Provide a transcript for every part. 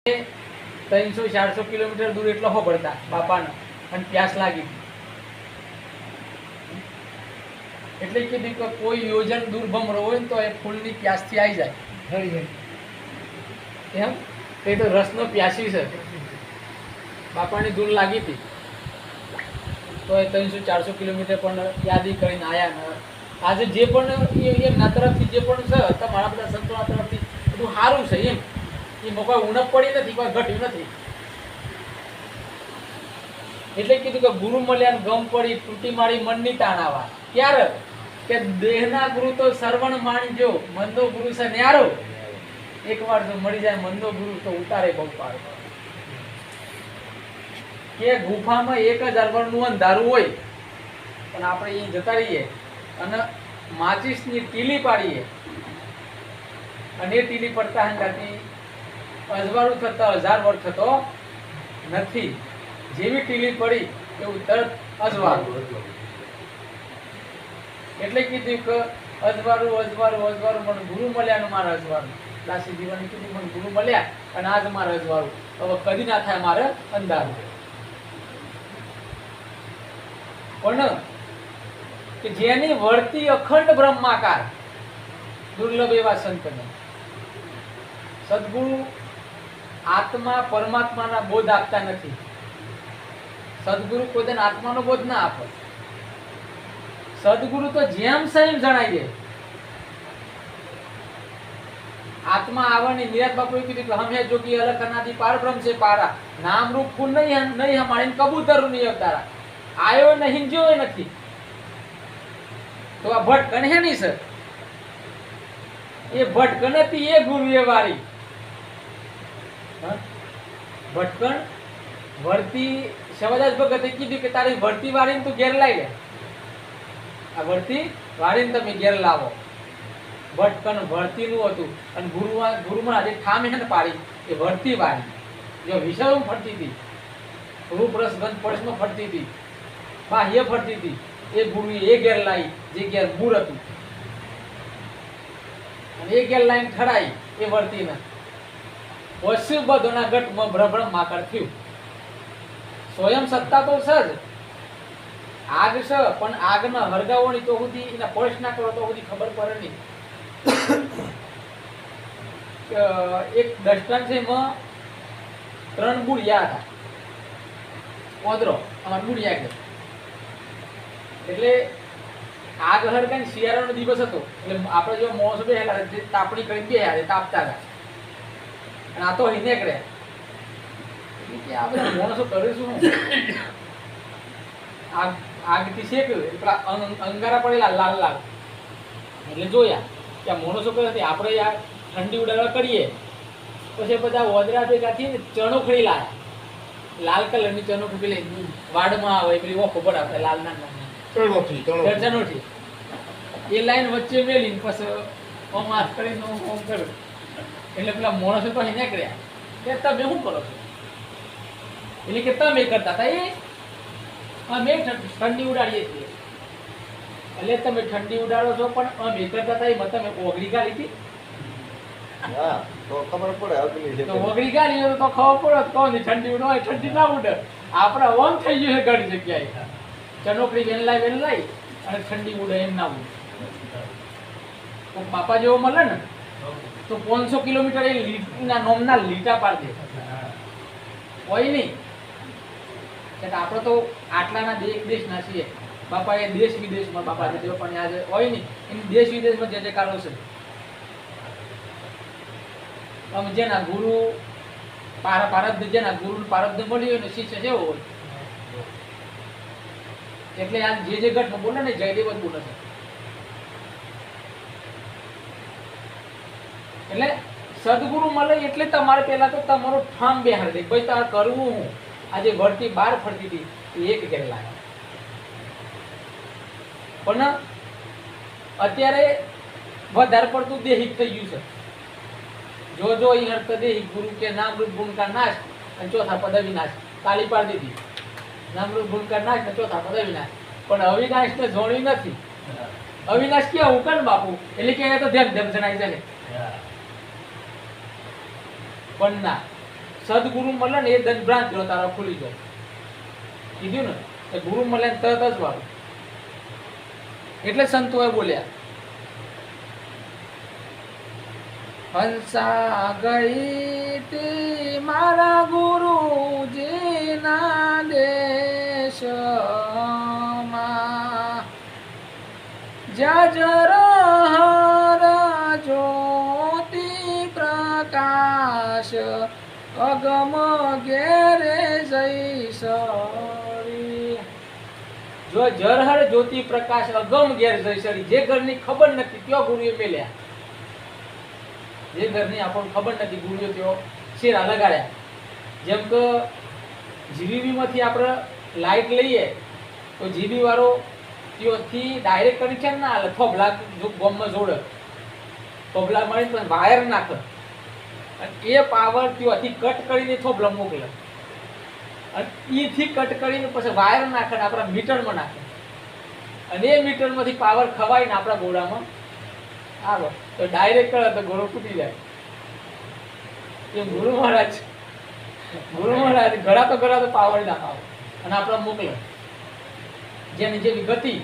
300-400 kilometre દૂર એટલો હો પડતા બાપાને અને પ્યાસ લાગી એટલે કીધું કે કોઈ યોજન દૂર ભમરો હોય ને તો એ ફૂલની પ્યાસથી આવી જાય એમ એ તો રસનો પ્યાસી છે બાપાની દૂર લાગી હતી તો એ 300-400 કિલોમીટર પણ યાદી કરીને આવ્યા. આજે જે પણ એમના તરફથી જે પણ છે તમારા બધા સંતોના તરફથી બધું સારું છે એમ એમાં કોઈ ઉણપ પડી નથી, કોઈ ઘટ્યું નથી. એટલે કીધું કે ગુરુ મળ્યા ગમ પડી તૂટી મારી મનની તાણાવા ક્યારે કે દેહના ગુરુ તો સરવણ માણજો મનનો ગુરુ છે ન્યારો એકવાર જો મળી જાય મનનો ગુરુ તો ઉતારે બહુ પાર કે ગુફામાં 1000 વર્ષનું અંધારું હોય પણ આપણે અહીં જતા રહીએ અને માચીસની ટીલી પાડીએ અને એ ટીલી પડતા હંગાથી અજવાળું થતા 1000 વર્ષ થતો નથી. જેવી ટીલી પડી એવું તરત અજવાળું. એટલે કીધું કે અજવાળું અજવાળું અજવાળું મને ગુરુ મળ્યા ને મારા અજવાળું દાસી જીવન કીધું મને ગુરુ મળ્યા અને આજ મારે અજવાળું હવે કદી ના થાય મારે અંધારું. પણ કે જેની વર્તી અખંડ બ્રહ્માકાર દુર્લભ એવા સંતને સદગુરુ આત્મા પરમાત્માના બોધ આપતા નથી. સદગુરુ કોઈ આત્માનો બોધ ના આપે. સદગુરુ તો જેમ સહેમ જણાઈ દે. આત્મા આવવાની નિરાત બાપુએ કીધું કે હમે જોગી અલખ અનાદિ પાર બ્રહ્મ છે પારા નામ રૂપ ફૂલ નહીં હમાડીને કબૂતર નહીં અવતારા આયો નહીં જોયો નથી. તો આ ભટકણ હે નહીં સર એ ભટકણ હતી એ ગુરુ એ વારી ભટકણ વર્તી શિવદાસ ભગતે કીધું કે તારી વર્તી વાળીને તું ઘેર લાવી લે. આ વર્તી વાળીને તમે ઘેર લાવો. ભટકણ વર્તીનું હતું અને ગુરુમાં આજે ઠામ હે ને પાડી એ વર્તી વાળી જો વિષયમાં ફરતી હતી રૂપ રસ ગંધ પડશમાં ફરતી હતી બાહ્ય ફરતી હતી એ ગુરુએ એ ઘેર લાવી જે ઘેર મૂળ હતું અને એ ઘેર લાવીને ઠરાઈ એ વર્તીને વસ્તુ બધોના ગઢમાં ભ્રભ્રમ માકડ થયું. સ્વયં સત્તા તો છે જ આગ છે પણ આગના હરગાવોની તો સુધી એના પડશ ના કરો તો સુધી ખબર પડે નહીં. એક દર્શનાંત છે એમાં 3 બુડિયા હતા ઓદરો અમાર બુડિયા કે એટલે આગ હરગાઈ શિયાળાનો દિવસ હતો એટલે આપણે જો મોસ બેહેલા જે તાપણી કરીને બેહ્યા તાપતા હતા અને આ તો અહીં નીકળ્યા કે આ બધા માણસો કરે શું આગથી શેક્યું એટલે અંગારા પડેલા લાલ લાલ એટલે જોયા કે આ માણસો કરે આપણે યાર ઠંડી ઉડાડવા કરીએ પછી બધા ઓદરા ભેગા થઈને ચણોખડી લાયા લાલ કલરની ચણોખડી પેલી વાડમાં આવે પેલી ઓ ખબર આપણે લાલ ના ચણોઠી એ લાઈન વચ્ચે મેલીને પછી ઓમ હાથ કરીને ઓમ કર્યું એટલે પેલા માણસો તો અહીં નીકળ્યા કે તમે શું કરો છો એટલે કે તમે કરતા હતા એ અમે ઠંડી ઉડાડીએ છીએ એટલે તમે ઠંડી ઉડાડો છો પણ અમે કરતા હતા એમાં તમે ઓગળી ગાલી હતી તો ખબર પડે તો ઓગળી ગાલી તો ખબર પડે કોણ ઠંડી ઉડે ઠંડી ના ઉડે આપણે ઓમ થઈ ગયું છે ઘણી જગ્યાએ ચનોકડી વેનલાઈ અને ઠંડી ઉડે એમ ના ઉડે. બાપા જેવો મળે ને તો 500 કિલોમીટર એ લીટના નોમના લીટા પાડી દે હોય નહીં. આપણે તો આટલાના દેશના છીએ બાપા એ દેશ વિદેશમાં બાપા જે પણ આજે હોય નહીં એની દેશ વિદેશમાં જે કારો છે. આમ જેના ગુરુ પારબ્ધ જેના ગુરુ પારબ્ધ મળી હોય ને શિષ્ય જેવો હોય એટલે આ જે ઘટમાં બોલે ને જયદેવ જ બોલે છે. એટલે સદગુરુ મળે એટલે તમારે પહેલા તો તમારો ઠામ બેહાર દે ભાઈ તારે કરવું હું આજે ભરતી 12 ફરતી હતી એક ઘેર લાગ્યા. પણ અત્યારે વધારે પડતું દેહિક થઈ ગયું છે. જો અહીં અર્થ દેહિક ગુરુ કે નામરૂપ ગુણકાર નાશ અને ચોથા પદ અવિનાશ તાળી પાડી દીધી. નામરૂપ ગુણકાર નાશ ને ચોથા પદ અવિનાશ પણ અવિનાશ ને જોડ્યું નથી. અવિનાશ ક્યાં ઉકન બાપુ એટલે કે તો ધ્યાન ધ્યાન જણાય છે પણ ના સદગુરુ મળે ને એ દંડભ્રાંત જો તારા ખુલી જાય. કીધું ને કે ગુરુ મળે ને તરત જ વાળું. એટલે સંતોએ બોલ્યા હંસા ગઈ તી મારા ગુરુજીના દેશમાં જજર હર જ્યોતિ પ્રકાશ અગમ ઘેરે જઈ સરી. જો જરહર જ્યોતિ પ્રકાશ અગમ ઘેર જઈ સરી. જે ઘરની ખબર નથી ત્યાં ગુરુએ મેલ્યા. જે ઘરની આપણને ખબર નથી ગુરુએ તેઓ શેરા લગાડ્યા. જેમ કે જીબીબી માંથી આપણે લાઈટ લઈએ તો જીબી વાળો ત્યોથી ડાયરેક્ટ કનેક્શન ના હાલે. થોભલા ગોમમાં જોડે થોભલા મળી પણ વાયર નાખે અને એ પાવર ત્યોથી કટ કરીને થોભલા મોકલે અને એથી કટ કરીને પછી વાયર નાખે ને આપણા મીટરમાં નાખે અને એ મીટરમાંથી પાવર ખવાઈને આપણા ગોળામાં આવે તો ડાયરેક્ટ કરે તો ઘોડો તૂટી જાય. એ ગુરુ મહારાજ ઘડા તો પાવર ના પાવે અને આપણા મોકલે. જેની જેવી ગતિ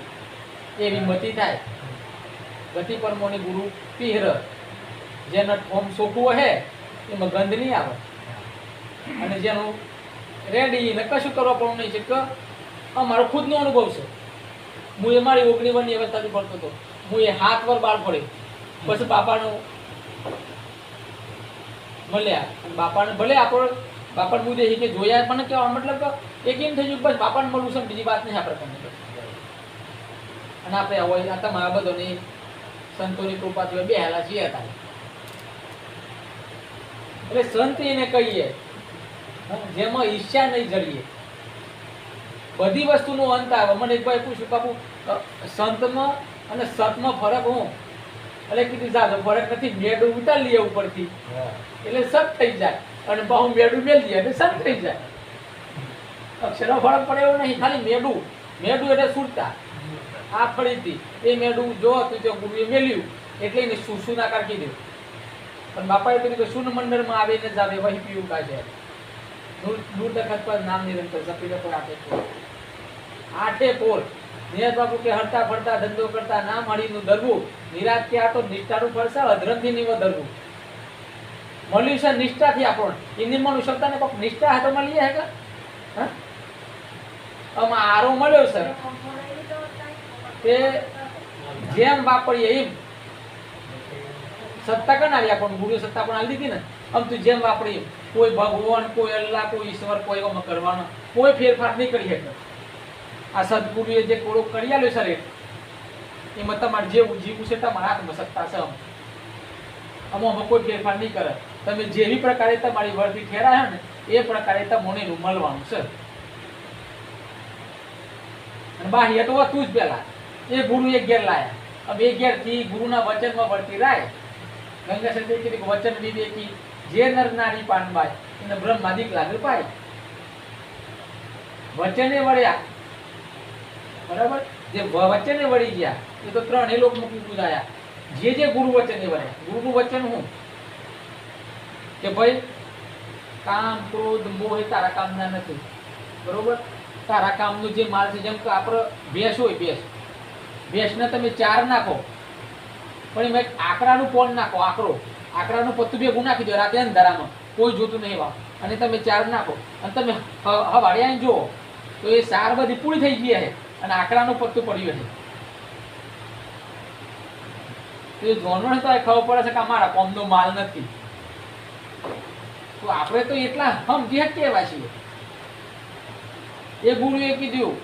એવી મતિ થાય. ગતિ પરમોની ગુરુ પીહર. જેનો ફોર્મ સોખું હે એમાં ગંધ નહીં આવે અને જેનું રેડી ને કશું કરવા પણ નહીં છે કે અમારો ખુદનો અનુભવ છે. હું એ મારી 19 વર્ષની અવસ્થાથી ભણતો હતો. હું એ 7 વાર બાર પડે પછી બાપાનું મળ્યા. બાપાને ભલે આપણો બાપાને મુદ્દે કે જોયા પણ કહેવા મતલબ કે એક એમ થઈ ગયું બસ બાપાને મળવું છે બીજી વાત નહીં આપણે તમને. અને આપણે હોય તમારા બધોની સંતોની કૃપાથી બે હાલા છીએ હતા. એટલે સંત એને કહીએ જેમાં ઈર્ષ્યા નહીં જડીએ. બધી વસ્તુનો અંત આવે. મને એક ભાઈ પૂછ્યું બાપુ સંતમાં અને સતમાં ફરક હું એટલે કીધું જાજો ફરક નથી. મેડું ઉતારી લઈએ ઉપરથી એટલે સત થઈ જાય અને બહુ મેડું મેલી જાય એટલે સંત થઈ જાય. અક્ષરનો ફરક પડે એવું નહીં. ખાલી મેડું એટલે સુરતા આ ફરીથી એ મેડું જો હતું તે ગુરુએ મેલ્યું એટલે એને સુનાકાર કીધું. પણ બાપાએ કીધું કે શૂન્ય મંડળમાં આવીને જ આવે વહી પીવું કા છે. દૂર દખત પર નામ નિરંતર જપીને પર આપે છે. 8 પોર નિયત બાપુ કે હરતા ફરતા ધંધો કરતા નામ હળીનું ધરવું નિરાત કે આ તો નિષ્ઠાનું ફળ છે. અધરમથી નહીં ધરવું મળ્યું છે નિષ્ઠાથી. આપણને હિન્દીમાં શબ્દ ને કોઈક નિષ્ઠા હાથમાં લઈએ હે કે આમાં આરો મળ્યો છે તે જેમ વાપરીએ એમ. સત્તા કનારી આપણને ગુરુ સત્તા પણ આલી દીધી ને આમ તું જેમ વાપરીએ કોઈ ભગવાન કોઈ અલ્લાહ કોઈ ઈશ્વર કોઈ એમ કરવાનો કોઈ ફેરફાર નહીં કરી શકે. આ સદગુરુએ જે કોળો કરી આલ્યો શરીર એમાં તમારે જેવું જીવવું છે તમારા હાથમાં સત્તા છે. આમાં કોઈ ફેરફાર નહીં કરે. તમે જેવી પ્રકારે તમારી વર્તી ઠેરાય ને એ પ્રકારે તમને મળવાનું છે. અને બાહ્ય તો હતું જ પેલા એ ગુરુ એક ઘેર લાયા. હવે એ ઘેર થી ગુરુના વચનમાં વર્તી રાય. ગંગા સંદેશ કીધું વચન વિવેકી જે નર નારી પાનબાય એને બ્રહ્માદિક લાગે પાય. વચને વળ્યા બરાબર. જે વચને વળી ગયા એ તો 3 લોક મૂકી પૂજાયા. જે ગુરુ વચને વળ્યા. ગુરુનું વચન હું કે ભાઈ કામ ક્રોધ મોહ તારા કામના નથી. બરોબર. તારા કામનું જે માલ છે જેમ કે આપણે ભેંસ હોય ભેંસને તમે 4 નાખો પણ એમાં આકરાનું પોણ નાખો. આકરાનું પત્તું ભેગું નાખી દો રાતે અંધારામાં કોઈ જોતું નહીં વા અને તમે 4 નાખો અને તમે હવાડિયા જુઓ તો એ સાર બધી પૂરી થઈ ગઈ છે અને આકરાનું પત્તું પડ્યું છે. તો એ જોનવણ તો ખબર પડે છે કે અમારા કોમનો માલ નથી. તો આપણે તો એટલા સમજી કેવા છીએ. એ ગુરુએ કીધું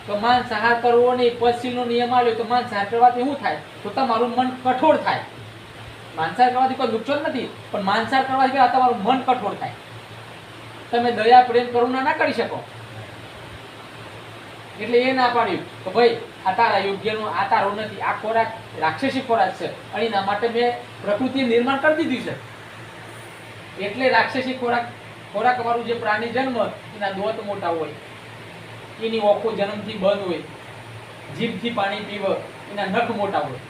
તો માંસાહાર કરવો નહીં. પછીનો નિયમ આવ્યો તો માંસાહાર કરવાથી શું થાય તો તમારું મન કઠોર થાય. માંસાહાર કરવાથી કોઈ નુકસાન નથી પણ માંસાહાર કરવાથી તમારું મન કઠોર થાય. તમે દયા પ્રેમ કરુણા ના કરી શકો. એટલે એ ના પાડ્યું તો ભાઈ આ તારા યોગ્યનો આ તારો નથી. આ ખોરાક રાક્ષસી ખોરાક છે અને એના માટે મેં પ્રકૃતિએ નિર્માણ કરી દીધું છે. એટલે રાક્ષસી ખોરાક વાળું જે પ્રાણી જન્મ એના દોત મોટા હોય, એની ઓખો જન્મથી બંધ હોય, જીભથી પાણી પીવે, એના નખ મોટા હોય.